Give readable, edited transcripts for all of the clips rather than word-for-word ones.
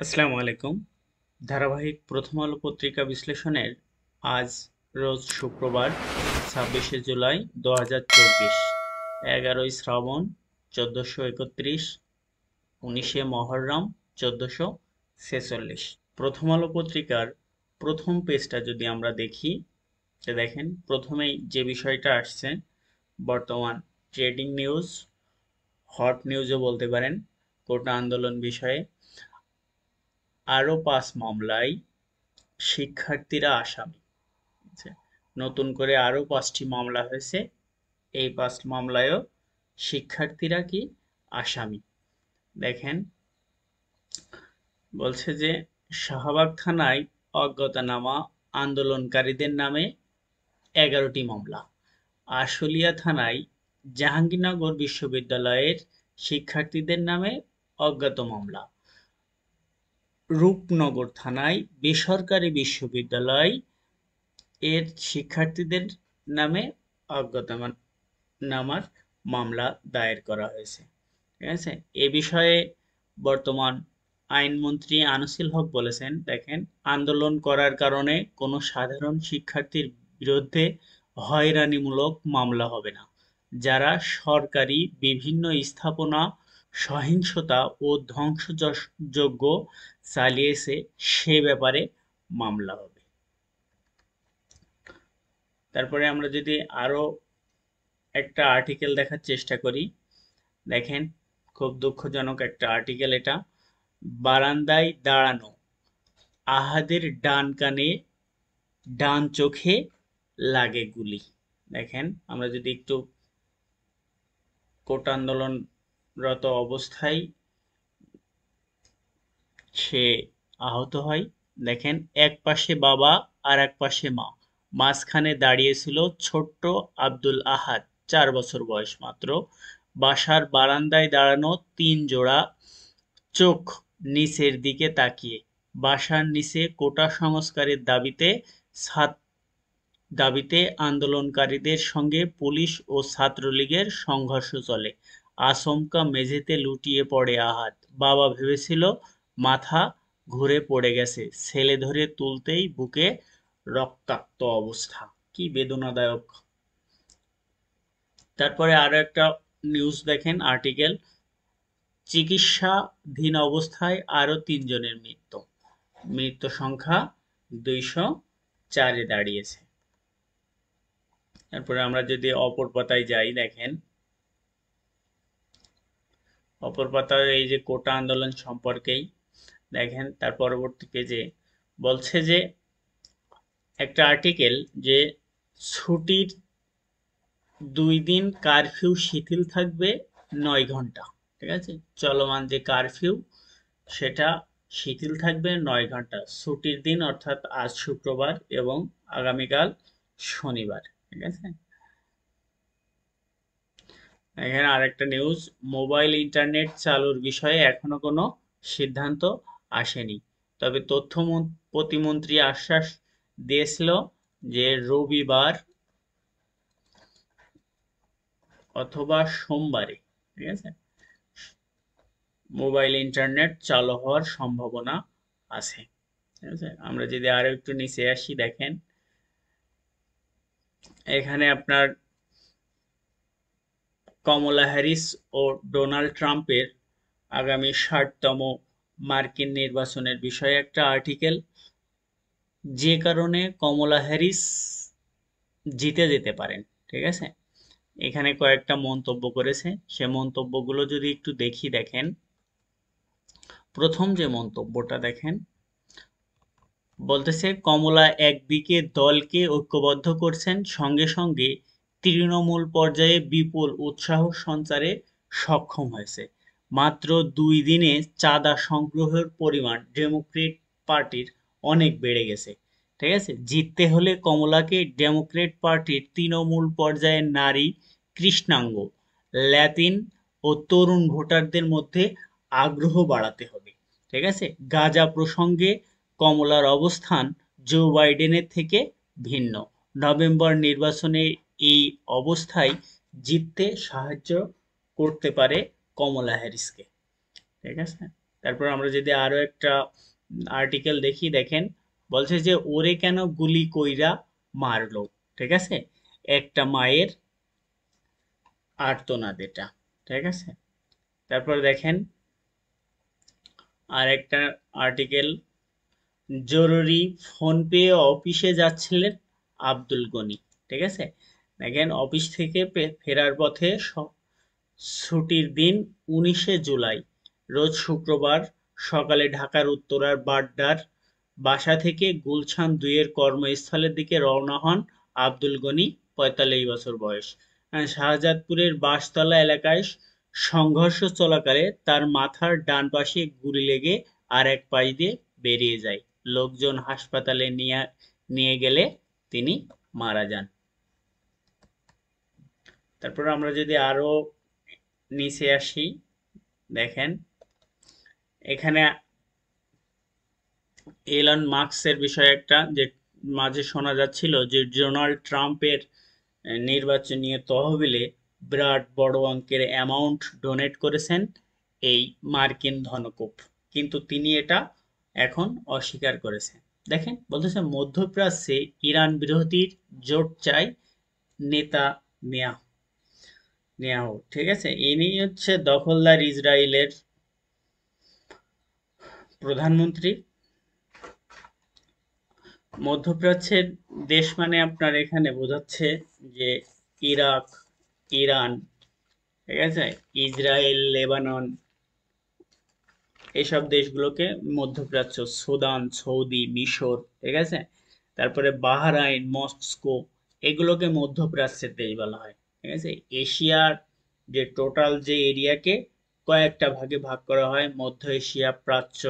আসসালামু আলাইকুম। ধারাবাহিক প্রথম আলো পত্রিকা বিশ্লেষণের আজ রোজ শুক্রবার 26শে জুলাই 2024, 11ই শ্রাবণ 1431, 19শে মহররম 1446। প্রথম আলো পত্রিকার প্রথম পেজটা যদি আমরা দেখি, দেখেন প্রথমেই যে বিষয়টা আসছে, বর্তমান ট্রেডিং নিউজ, হট নিউজও বলতে পারেন, কোটা আন্দোলন বিষয়ে আরও 5 মামলায় শিক্ষার্থীরা আসামি। আচ্ছা, নতুন করে আরো 5টি মামলা হয়েছে, এই 5 মামলায়ও শিক্ষার্থীরা কি আসামি। দেখেন, বলছে যে শাহবাগ থানায় অজ্ঞাতনামা আন্দোলনকারীদের নামে 11টি মামলা, আশুলিয়া থানায় জাহাঙ্গীরনগর বিশ্ববিদ্যালয়ের শিক্ষার্থীদের নামে অজ্ঞাত মামলা, রূপনগর থানায় বেসরকারি বিশ্ববিদ্যালয় এর শিক্ষার্থীদের নামে অজ্ঞাতনামার মামলা দায়ের করা হয়েছে। ঠিক আছে, এ বিষয়ে বর্তমান আইনমন্ত্রী আনিসুল হক বলেছেন, দেখেন, আন্দোলন করার কারণে কোনো সাধারণ শিক্ষার্থীর বিরুদ্ধে হয়রানিমূলক মামলা হবে না। যারা সরকারি বিভিন্ন স্থাপনা সহিংসতা ও ধ্বংসযজ্ঞ চালিয়েছে সে ব্যাপারে মামলা হবে। তারপরে আমরা যদি আরো একটা আর্টিকেল দেখার চেষ্টা করি, দেখেন, খুব দুঃখজনক একটা আর্টিকেল এটা। বারান্দায় দাঁড়ানো আহাদের ডান কানে ডান চোখে লাগে গুলি। দেখেন, আমরা যদি একটু কোটা আন্দোলনরত অবস্থায় সে আহত হয়। দেখেন, এক পাশে বাবা আর এক পাশে মা, মাঝখানে দাঁড়িয়েছিল ছোট্ট আব্দুল আহাদ, 4 বছর বয়স মাত্র। বাসার বারান্দায় দাঁড়ানো 3 জোড়া চোখ নিচের দিকে তাকিয়ে। বাসার নিচে কোটা সংস্কারের দাবিতে আন্দোলনকারীদের সঙ্গে পুলিশ ও ছাত্রলীগের সংঘর্ষ চলে। আচমকা মেঝেতে লুটিয়ে পড়ে আহাদ। বাবা ভেবেছিল মাথা ঘুরে পড়ে গেছে, ছেলে ধরে তুলতেই বুকে রক্তাক্ত অবস্থা। কি বেদনাদায়ক। তারপরে আরো একটা নিউজ দেখেন, আর্টিকেল, চিকিৎসাধীন অবস্থায় আরো 3 জনের মৃত্যু সংখ্যা 204-এ দাঁড়িয়েছে। তারপরে আমরা যদি অপর পাতায় যাই, দেখেন, অপর পাতায় এই যে কোটা আন্দোলন সম্পর্কেই দেখেন, তার পরবর্তী পেজে বলছে যে একটা আর্টিকেল, যে ছুটির 2 দিন কারফিউ শিথিল থাকবে 9 ঘন্টা। ঠিক আছে, চলমান যে কারফিউ সেটা শিথিল থাকবে 9 ঘন্টা, ছুটির দিন অর্থাৎ আজ শুক্রবার এবং আগামীকাল শনিবার। ঠিক আছে, এখানে আরেকটা নিউজ, মোবাইল ইন্টারনেট চালুর বিষয়ে এখনো কোনো সিদ্ধান্ত আসেনি, তবে তথ্য প্রতিমন্ত্রী আশ্বাস দিয়েছিল যে রবিবার অথবা সোমবারে, ঠিক আছে, মোবাইল ইন্টারনেট চালু হওয়ার সম্ভাবনা আছে। ঠিক আছে, আমরা যদি আরো একটু নিচে আসি, দেখেন, এখানে আপনার কমলা হ্যারিস ও ডোনাল্ড ট্রাম্পের আগামী 60তম মার্কিন নির্বাচনের বিষয়ে একটা আর্টিকেল, যে কারণে কমলা হ্যারিস জিতে যেতে পারেন। ঠিক আছে, এখানে কয়েকটা মন্তব্য করেছে, সে মন্তব্যগুলো যদি একটু দেখি, দেখেন, প্রথম যে মন্তব্যটা দেখেন, বলতেছে কমলা একদিকে দলকে ঐক্যবদ্ধ করছেন, সঙ্গে সঙ্গে তৃণমূল পর্যায়ে বিপুল উৎসাহ সঞ্চারে সক্ষম হয়েছে। মাত্র 2 দিনে চাঁদা সংগ্রহের পরিমাণ ডেমোক্রেট পার্টির অনেক বেড়ে গেছে। ঠিক আছে, জিততে হলে কমলাকে ডেমোক্রেট পার্টির তৃণমূল পর্যায়ের নারী, কৃষ্ণাঙ্গ, ল্যাতিন ও তরুণ ভোটারদের মধ্যে আগ্রহ বাড়াতে হবে। ঠিক আছে, গাজা প্রসঙ্গে কমলার অবস্থান জো বাইডেনের থেকে ভিন্ন। নভেম্বর নির্বাচনে এই অবস্থায় জিততে সাহায্য করতে পারে কমলা হ্যারিসকে। ঠিক আছে, তারপর আমরা যদি আরো একটা আর্টিকেল দেখি, দেখেন বলছে যে ওরে কেন গুলি কইরা মারলো। ঠিক আছে, একটা মায়ের আর্তনাদ এটা। ঠিক আছে, তারপর দেখেন আর একটা আর্টিকেল, জরুরি ফোন পেয়ে অফিসে যাচ্ছিলেন আব্দুল গনি। ঠিক আছে, দেখেন অফিস থেকে ফেরার পথে ছুটির দিন 19শে জুলাই, রোজ শুক্রবার সকালে ঢাকার উত্তরার বাড্ডার বাসা থেকে গুলশান 2 এর কর্মস্থলের দিকে রওনা হন আব্দুল গনি, 45 বছর বয়স। শাহজাদপুরের বাঁশতলা এলাকায় সংঘর্ষ চলাকালে তার মাথার ডান পাশে গুলি লেগে আর এক পাশ দিয়ে বেরিয়ে যায়। লোকজন হাসপাতালে নিয়ে গেলে তিনি মারা যান। তারপর আমরা যদি আরো নিচে আসি, দেখেন এখানে এলন মাস্কের বিষয়ে একটা যে মাঝে শোনা যাচ্ছিল যে ডোনাল্ড ট্রাম্পের নির্বাচনী তহবিলে বিরাট বড় অঙ্কের অ্যামাউন্ট ডোনেট করেছেন এই মার্কিন ধনকুব, কিন্তু তিনি এটা এখন অস্বীকার করেছেন। দেখেন বলতেছে মধ্যপ্রাচ্যে ইরান বিরোধীর জোট চাই নেতা নেয়াহু। ঠিক আছে, ইনি হচ্ছে দখলদার ইসরায়েলের প্রধানমন্ত্রী। মধ্যপ্রাচ্যের দেশ মানে আপনার এখানে বোঝাচ্ছে যে ইরাক, ইরান, ঠিক আছে, ইসরায়েল, লেবানন, এইসব দেশগুলোকে মধ্যপ্রাচ্য, সুদান, সৌদি, মিশর, ঠিক আছে, তারপরে বাহরাইন, মস্কো, এগুলোকে মধ্যপ্রাচ্যের দেশ বলা হয়। ঠিক আছে, এশিয়ার যে টোটাল যে এরিয়াকে কয়েকটা ভাগে ভাগ করা হয়, মধ্য এশিয়া, প্রাচ্য,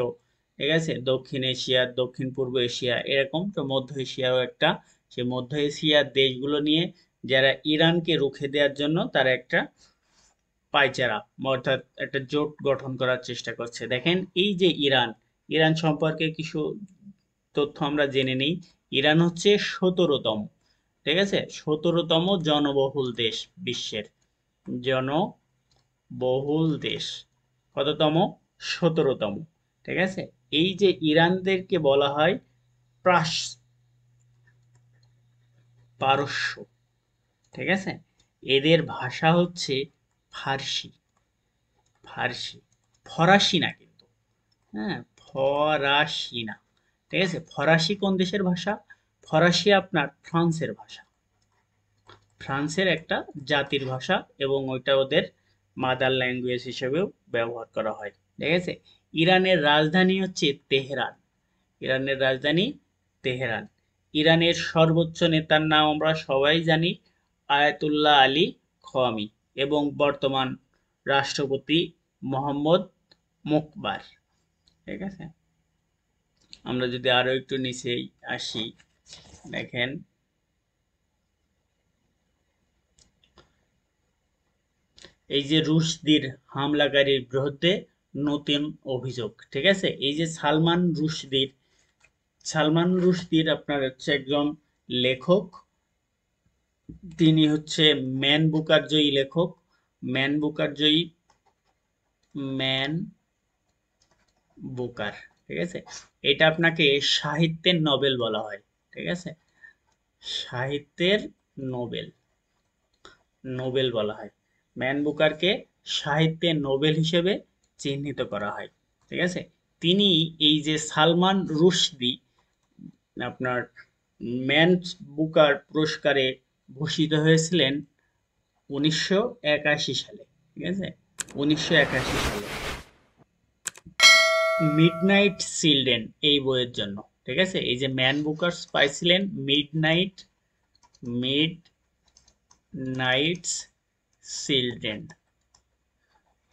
ঠিক আছে, দক্ষিণ এশিয়া, দক্ষিণ পূর্ব এশিয়া, এরকম। তো মধ্য এশিয়াও একটা, সে মধ্য এশিয়ার দেশগুলো নিয়ে যারা ইরানকে রুখে দেওয়ার জন্য তারা একটা পায়চারা অর্থাৎ একটা জোট গঠন করার চেষ্টা করছে। দেখেন এই যে ইরান, ইরান সম্পর্কে কিছু তথ্য আমরা জেনে নিই। ইরান হচ্ছে 17তম, ঠিক আছে, 17তম জনবহুল দেশ বিশ্বের, জনবহুল দেশ। কততম? 17তম। ঠিক আছে, এই যে ইরানদেরকে বলা হয় পারস্য। ঠিক আছে, এদের ভাষা হচ্ছে ফার্সি। ফার্সি, ফরাসি না কিন্তু, হ্যাঁ, ফরাসি না। ঠিক আছে, ফরাসি কোন দেশের ভাষা? ফরাসি আপনার ফ্রান্সের ভাষা, ফ্রান্সের একটা জাতির ভাষা, এবং ওইটা ওদের মাদার ল্যাঙ্গুয়েজ হিসেবেও ব্যবহার করা হয়। ঠিক আছে, ইরানের রাজধানী হচ্ছে তেহরান। ইরানের রাজধানী তেহরান। ইরানের সর্বোচ্চ নেতার নাম আমরা সবাই জানি, আয়াতুল্লাহ আলী খোয়ামি, এবং বর্তমান রাষ্ট্রপতি মোহাম্মদ মোকবার। ঠিক আছে, আমরা যদি আরো একটু নিচেই আসি, দেখেন এই যে রুশদির হামলাকারীর বিরুদ্ধে নতুন অভিযোগ। ঠিক আছে, এই যে সালমান রুশদির আপনার হচ্ছে একজন লেখক, তিনি হচ্ছে ম্যান বুকার জয়ী লেখক, ম্যান বুকার জয়ী, ম্যান বুকার। ঠিক আছে, এটা আপনাকে সাহিত্যের নোবেল বলা হয়। ঠিক আছে, সাহিত্যের নোবেল, নোবেল বলা হয়। ম্যান বুকারকে সাহিত্যের নোবেল হিসেবে চিহ্নিত করা হয়। ঠিক আছে, তিনি এই যে সালমান রুশদি আপনার ম্যান বুকার পুরস্কারে ভূষিত হয়েছিলেন 1981 সালে। ঠিক আছে, 1981 সালে মিডনাইট চিলড্রেন এই বইয়ের জন্য। ঠিক আছে, এই যে ম্যান বুকার পাইছিলেন মিড নাইটস চিলড্রেন,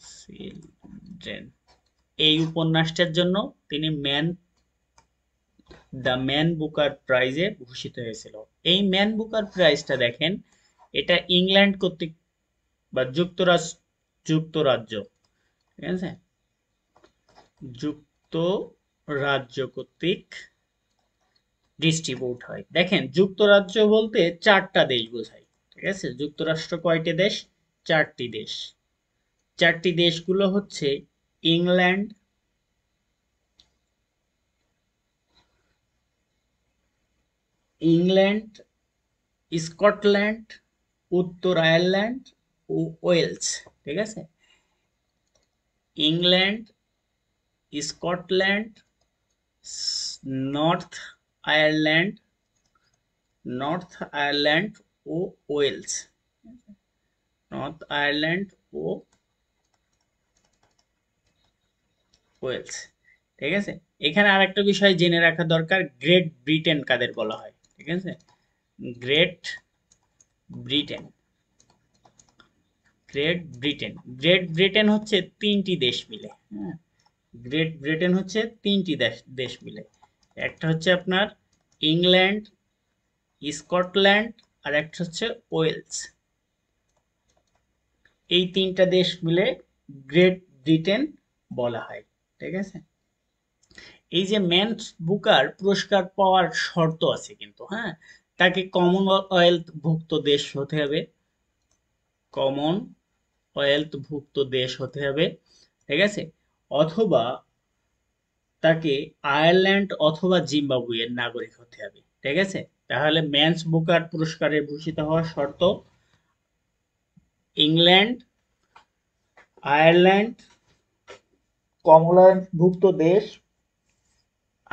চিলড্রেন এই উপন্যাসটার জন্য তিনি দ্য ম্যান বুকার প্রাইজে ভূষিত হয়েছিল। এই ম্যান বুকার প্রাইজটা দেখেন, এটা ইংল্যান্ড কর্তৃক বা যুক্তরাজ্য, ঠিক আছে, যুক্তরাজ্য কর্তৃক ডিস্ট্রিবিউট হয়। দেখেন যুক্তরাজ্য বলতে 4টা দেশ বোঝায়। ঠিক আছে, যুক্তরাষ্ট্র কয়টি দেশ? 4টি দেশ। 4টি দেশগুলো হচ্ছে ইংল্যান্ড, ইংল্যান্ড, স্কটল্যান্ড, উত্তর আয়ারল্যান্ড ও ওয়েলস। ঠিক আছে, England, Scotland, north Ireland, north Ireland ও ওয়েলস। নর্থ আয়ারল্যান্ড ও ওয়েলস। ঠিক আছে, এখানে আরেকটা বিষয় জেনে রাখা দরকার, গ্রেট ব্রিটেন কাদের বলা হয়। ঠিক আছে, great Britain. Great Britain, great Britain হচ্ছে তিনটি দেশ মিলে। হ্যাঁ, গ্রেট ব্রিটেন হচ্ছে তিনটি দেশ দেশ মিলে। একটা হচ্ছে আপনার ইংল্যান্ড, স্কটল্যান্ড, আর একটা হচ্ছে ওয়েলস। এই তিনটা দেশ মিলে গ্রেট ব্রিটেন বলা হয়। ঠিক আছে, এই যে ম্যানস বুকার পুরস্কার পাওয়ার শর্ত আছে কিন্তু, হ্যাঁ, তাকে কমনওয়েলথ ভুক্ত দেশ হতে হবে, কমনওয়েলথ ভুক্ত দেশ হতে হবে। ঠিক আছে, অথবা তাকে আয়ারল্যান্ড অথবা জিম্বাবুয়ের নাগরিক হতে হবে। ঠিক আছে, তাহলে ম্যানস বুকার পুরস্কারে ভূষিত হওয়ার শর্ত ইংল্যান্ড, আয়ারল্যান্ড, কমনওয়েলথভুক্ত দেশ,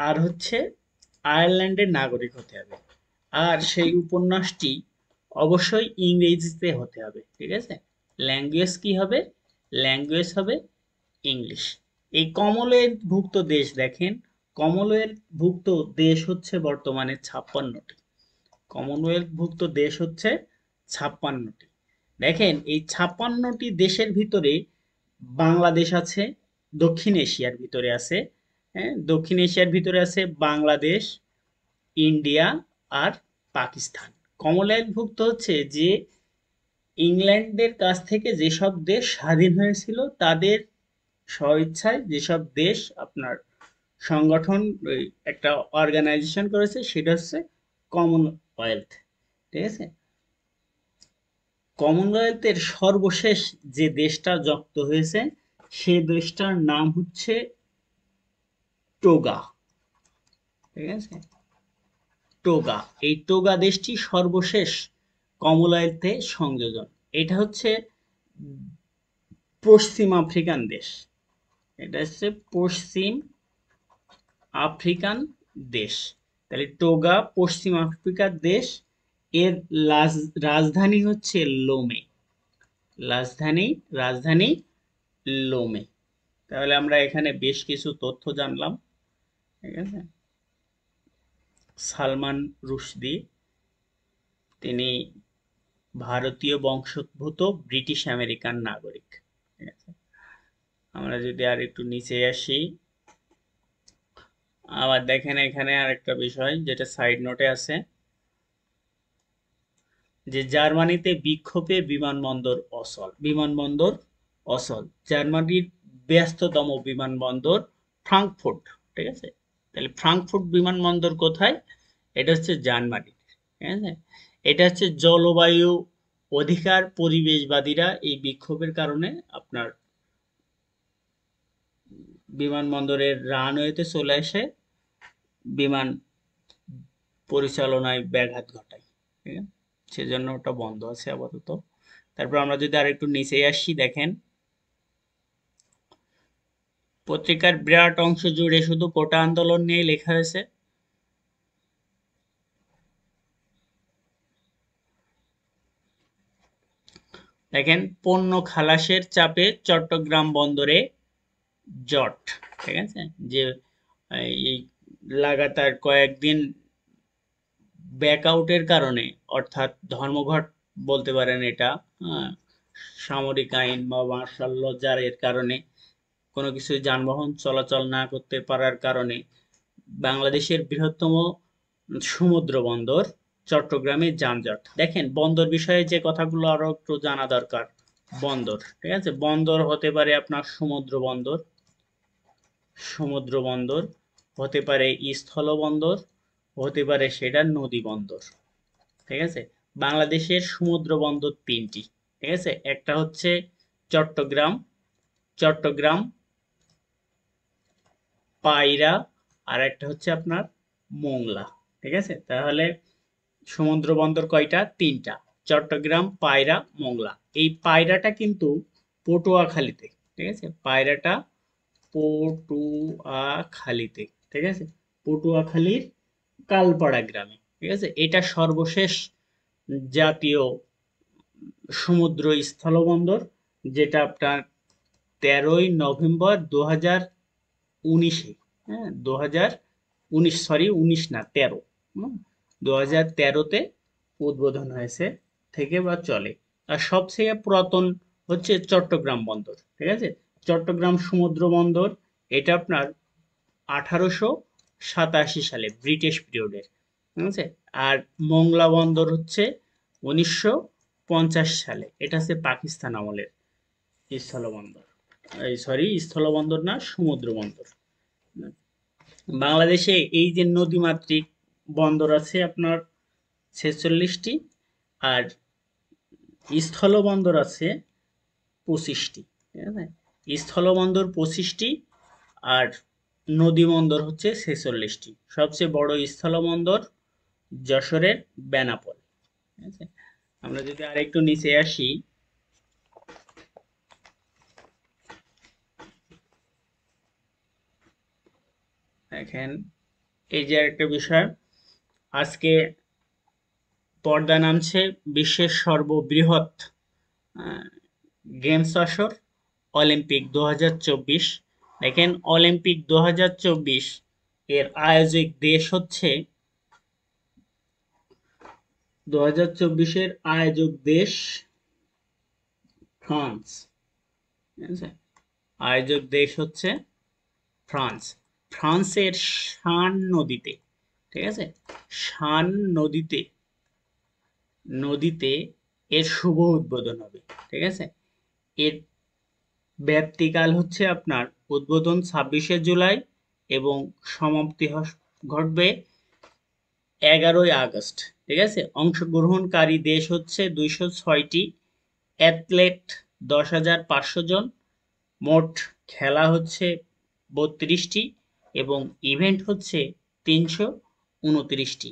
আর হচ্ছে আয়ারল্যান্ডের নাগরিক হতে হবে। আর সেই উপন্যাসটি অবশ্যই ইংরেজিতে হতে হবে। ঠিক আছে, ল্যাঙ্গুয়েজ কি হবে? ল্যাঙ্গুয়েজ হবে ইংলিশ। এই কমনওয়েলথভুক্ত দেশ দেখেন, কমনওয়েলথভুক্ত দেশ হচ্ছে বর্তমানে 56টি। কমনওয়েলথভুক্ত দেশ হচ্ছে 56টি। দেখেন এই 56টি দেশের ভিতরে বাংলাদেশ আছে, দক্ষিণ এশিয়ার ভিতরে আছে। হ্যাঁ, দক্ষিণ এশিয়ার ভিতরে আছে বাংলাদেশ, ইন্ডিয়া আর পাকিস্তান। কমনওয়েলথভুক্ত হচ্ছে যে ইংল্যান্ডের কাছ থেকে যেসব দেশ স্বাধীন হয়েছিল তাদের স্বইচ্ছায় যেসব দেশ আপনার সংগঠন একটা অর্গানাইজেশন করেছে, সেটা হচ্ছে কমনওয়েলথ। ঠিক আছে, কমনওয়েলথের সর্বশেষ যে দেশটা যুক্ত হয়েছে সে দেশটার নাম হচ্ছে টোগা। ঠিক আছে, টোগা, এই টোগা দেশটি সর্বশেষ কমনওয়েলথে সংযোজন। এটা হচ্ছে পশ্চিম আফ্রিকান দেশ, এটা হচ্ছে পশ্চিম আফ্রিকান দেশ। তাহলে টোগা পশ্চিম আফ্রিকার দেশ। এর রাজধানী হচ্ছে লোমে। রাজধানী রাজধানী লোমে। তাহলে আমরা এখানে বেশ কিছু তথ্য জানলাম। ঠিক আছে, সালমান রুশদি তিনি ভারতীয় বংশোদ্ভূত ব্রিটিশ আমেরিকান নাগরিক। ঠিক আছে, আমরা যদি আর একটু নিচে আসি, আবার দেখেন এখানে আরেকটা বিষয় যেটা সাইড নোটে আছে, যে জার্মানিতে বিক্ষোভে বিমানবন্দর অচল। বিমানবন্দর অচল, জার্মানির ব্যস্ততম বিমানবন্দর ফ্রাঙ্কফুর্ট। ঠিক আছে, তাহলে ফ্রাঙ্কফুর্ট বিমানবন্দর কোথায়? এটা হচ্ছে জার্মানি। ঠিক আছে, এটা হচ্ছে জলবায়ু অধিকার পরিবেশবাদীরা এই বিক্ষোভের কারণে আপনার বিমানবন্দরের রানওয়েতে চলে এসে বিমান পরিচালনায় ব্যাঘাত ঘটায়। ঠিক আছে, সেজন্য ওটা বন্ধ আছে আপাতত। তারপর আমরা যদি আর একটু নিচে আসি, দেখেন পত্রিকার বিরাট অংশ জুড়ে শুধু কোটা আন্দোলন নিয়ে লেখা হয়েছে। দেখেন, পণ্য খালাসের চাপে চট্টগ্রাম বন্দরে জট। ঠিক আছে, যে এই লাগাতার কয়েকদিন ব্যাকআউটের কারণে, অর্থাৎ ধর্মঘট বলতে পারেন এটা, হ্যাঁ, সামরিক আইন বা মার্শাল ল জারির কারণে কোনো কিছু যানবাহন চলাচল না করতে পারার কারণে বাংলাদেশের বৃহত্তম সমুদ্র বন্দর চট্টগ্রামে যানজট। দেখেন বন্দর বিষয়ে যে কথাগুলো আরো একটু জানা দরকার। বন্দর, ঠিক আছে, বন্দর হতে পারে আপনার সমুদ্র বন্দর, সমুদ্র বন্দর হতে পারে স্থল বন্দর, হতে পারে সেটা নদী বন্দর। ঠিক আছে, বাংলাদেশের সমুদ্র বন্দর তিনটি। ঠিক আছে, একটা হচ্ছে চট্টগ্রাম, চট্টগ্রাম, পায়রা, আর একটা হচ্ছে আপনার মোংলা। ঠিক আছে, তাহলে সমুদ্র বন্দর কয়টা? 3টা, চট্টগ্রাম, পায়রা, মোংলা। এই পায়রাটা কিন্তু পটুয়াখালীতে, ঠিক আছে? পায়রাটা পটুয়াখালীতে, ঠিক আছে? পটুয়াখালীর কালপাড়া গ্রামে, ঠিক আছে? এটা সর্বশেষ জাতীয় সমুদ্র স্থলবন্দর, যেটা আপনার 13ই নভেম্বর 2019-এ, হ্যাঁ, 2019, সরি 19 না 13, 2013-তে উদ্বোধন হয়েছে থেকে বা চলে। আর সবচেয়ে পুরাতন হচ্ছে চট্টগ্রাম বন্দর, ঠিক আছে? চট্টগ্রাম সমুদ্র বন্দর, এটা আপনার 1887 সালে ব্রিটিশ পিরিয়ডের, ঠিক আছে? আর মোংলা বন্দর হচ্ছে 1950 সালে, এটা হচ্ছে পাকিস্তান আমলের স্থলবন্দর। এই সরি, স্থলবন্দর না, সমুদ্র বন্দর। বাংলাদেশে এই যে নদীমাতৃক বন্দর আছে আপনার 46টি, আর স্থলবন্দর আছে 25টি, ঠিক আছে? স্থলবন্দর 25টি আর নদী বন্দর হচ্ছে 46টি। সবচেয়ে বড় স্থলবন্দর যশোরের বেনাপোল, ঠিক আছে? আমরা যদি আরেকটু নিচে আসি, দেখেন এই যে একটা বিষয়, আজকে পর্দা নামছে বিশ্বের সর্ববৃহৎ গেমস আসর অলিম্পিক 2024। দেখেন অলিম্পিক 2024 এর আয়োজক দেশ হচ্ছে, 2024-এর আয়োজক দেশ ফ্রান্স, ঠিক আছে? আয়োজক দেশ হচ্ছে ফ্রান্স। ফ্রান্সের শান নদীতে, ঠিক আছে? শান নদীতে নদীতে এর শুভ উদ্বোধন হবে, ঠিক আছে? এর ব্যাপ্তিকাল হচ্ছে আপনার উদ্বোধন 26শে জুলাই এবং সমাপ্তি ঘটবে 11ই আগস্ট, ঠিক আছে? অংশগ্রহণকারী দেশ হচ্ছে 206টি, অ্যাথলেট 10,500 জন, মোট খেলা হচ্ছে 32টি এবং ইভেন্ট হচ্ছে 329টি।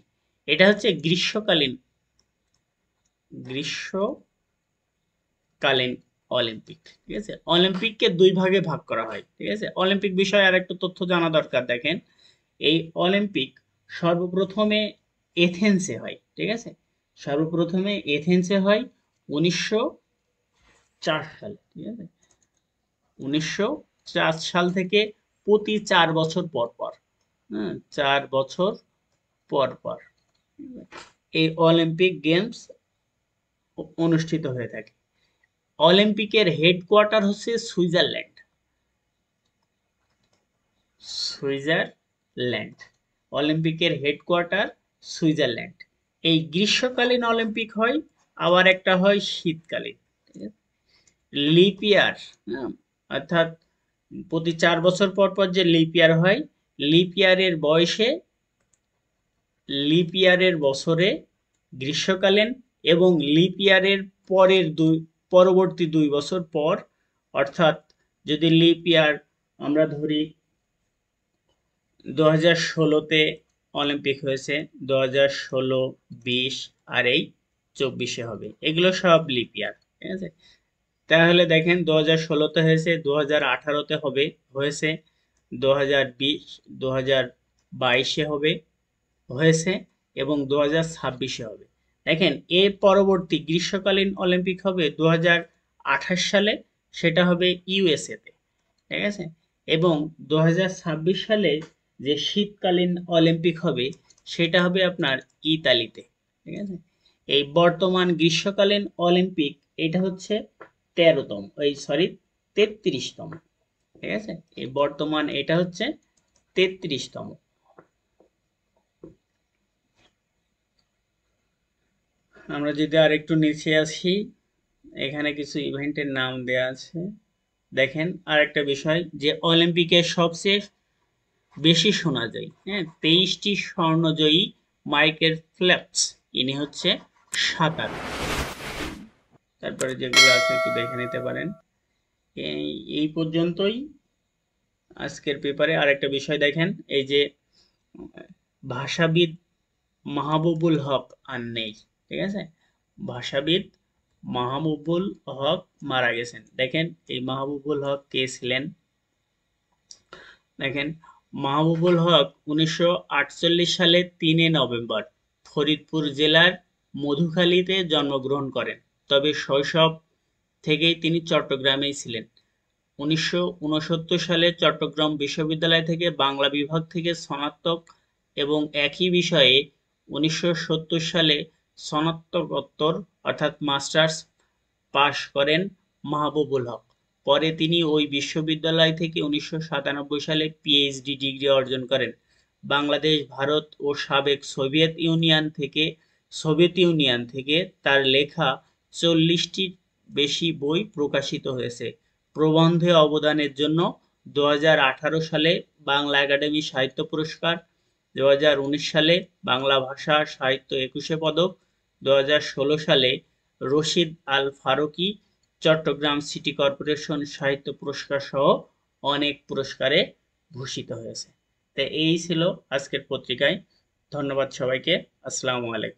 এটা হচ্ছে গ্রীষ্মকালীন অলিম্পিক, ঠিক আছে? অলিম্পিককে দুই ভাগে ভাগ করা হয়, ঠিক আছে? অলিম্পিক বিষয়ে আর একটা তথ্য জানা দরকার। দেখেন এই অলিম্পিক সর্বপ্রথমে এথেন্সে হয়, ঠিক আছে? সর্বপ্রথমে এথেন্সে হয় 1904 সালে, ঠিক আছে? 1904 সাল থেকে প্রতি 4 বছর পর পর, হ্যাঁ, 4 বছর পর পর এই অলিম্পিক গেমস অনুষ্ঠিত হয়ে থাকে। অলিম্পিকের হেডকোয়ার্টার হচ্ছে সুইজারল্যান্ড, সুইজারল্যান্ড। অলিম্পিকের হেডকোয়ার্টার সুইজারল্যান্ড। এই গ্রীষ্মকালীন অলিম্পিক হয়, আবার একটা হয় শীতকালীন, লিপ ইয়ার, অর্থাৎ প্রতি 4 বছর পর পর যে লিপ ইয়ার হয়, লিপ ইয়ারের বয়সে, লিপ ইয়ারের বছরে গ্রীষ্মকালীন এবং লিপ ইয়ারের পরবর্তী 2 বছর পর, অর্থাৎ যদি লিপ ইয়ার আমরা ধরি 2016-তে অলিম্পিক হয়েছে, 2016, 20 আর এই 24-এ হবে, এগুলো সব লিপ ইয়ার, ঠিক আছে? তাহলে দেখেন 2016-তে হয়েছে, 2018-তে হয়েছে, 2020, 2022-এ হয়েছে এবং 2026-এ হবে। দেখেন এর পরবর্তী গ্রীষ্মকালীন অলিম্পিক হবে 2028 সালে, সেটা হবে ইউএসএতে, ঠিক আছে? এবং 2026 সালে যে শীতকালীন অলিম্পিক হবে সেটা হবে আপনার ইতালিতে, ঠিক আছে? এই বর্তমান গ্রীষ্মকালীন অলিম্পিক এটা হচ্ছে 33তম, ঠিক আছে? এই বর্তমান এটা হচ্ছে 33তম। আমরা যদি আর একটু নিচে আসি, এখানে কিছু ইভেন্টের নাম দেয়া আছে। দেখেন আর একটা বিষয়, যে অলিম্পিকের সবচেয়ে বেশি সোনাজয়ী, হ্যাঁ, 23টি স্বর্ণজয়ী মাইকেল ফেলপস, ইনি হচ্ছে সাঁতার। তারপরে যেগুলো আছে একটু দেখে নিতে পারেন। এই পর্যন্তই আজকের পেপারে। আর একটা বিষয় দেখেন, এই যে ভাষাবিদ মাহবুবুল হক আর নেই। ঠিক আছে, ভাষাবিদ মাহবুবুল হক মারা গেছেন। দেখেন এই মাহবুবুল হক কে ছিলেন। দেখেন মাহবুবুল হক 1948 সালে 3 নভেম্বর ফরিদপুর জেলার মধুখালীতে জন্মগ্রহণ করেন। তবে শৈশব থেকেই তিনি চট্টগ্রামেই ছিলেন। 1969 সালে চট্টগ্রাম বিশ্ববিদ্যালয় থেকে বাংলা বিভাগ থেকে স্নাতক এবং একই বিষয়ে 1970 সালে স্নাতকোত্তর অর্থাৎ মাস্টার্স পাশ করেন মাহবুবুল হক। পরে তিনি ওই বিশ্ববিদ্যালয় থেকে 1997 সালে পিএইচডি ডিগ্রি অর্জন করেন। বাংলাদেশ, ভারত ও সাবেক সোভিয়েত ইউনিয়ন থেকে তার লেখা 40টির বেশি বই প্রকাশিত হয়েছে। প্রবন্ধে অবদানের জন্য 2018 সালে বাংলা একাডেমি সাহিত্য পুরস্কার, 2019 সালে বাংলা ভাষা সাহিত্য 21 পদক, 2016 সালে রশিদ আল ফারুকী চট্টগ্রাম সিটি কর্পোরেশন সাহিত্য পুরস্কার সহ অনেক পুরস্কারে ভূষিত হয়েছে। তো এই ছিল আজকের পত্রিকায়। ধন্যবাদ সবাইকে। আসসালামু আলাইকুম।